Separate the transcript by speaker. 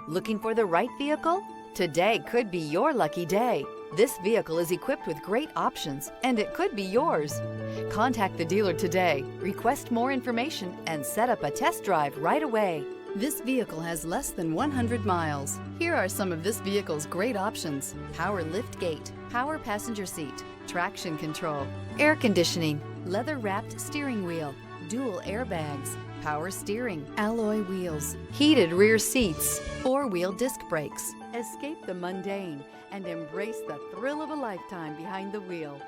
Speaker 1: Looking for the right vehicle? Today could be your lucky day. This vehicle is equipped with great options, and it could be yours. Contact the dealer today, request more information, and set up a test drive right away. This vehicle has less than 100 miles. Here are some of this vehicle's great options: power lift gate, power passenger seat, traction control, air conditioning, leather-wrapped steering wheel, dual airbags, power steering, alloy wheels, heated rear seats, four-wheel disc brakes. Escape the mundane and embrace the thrill of a lifetime behind the wheel.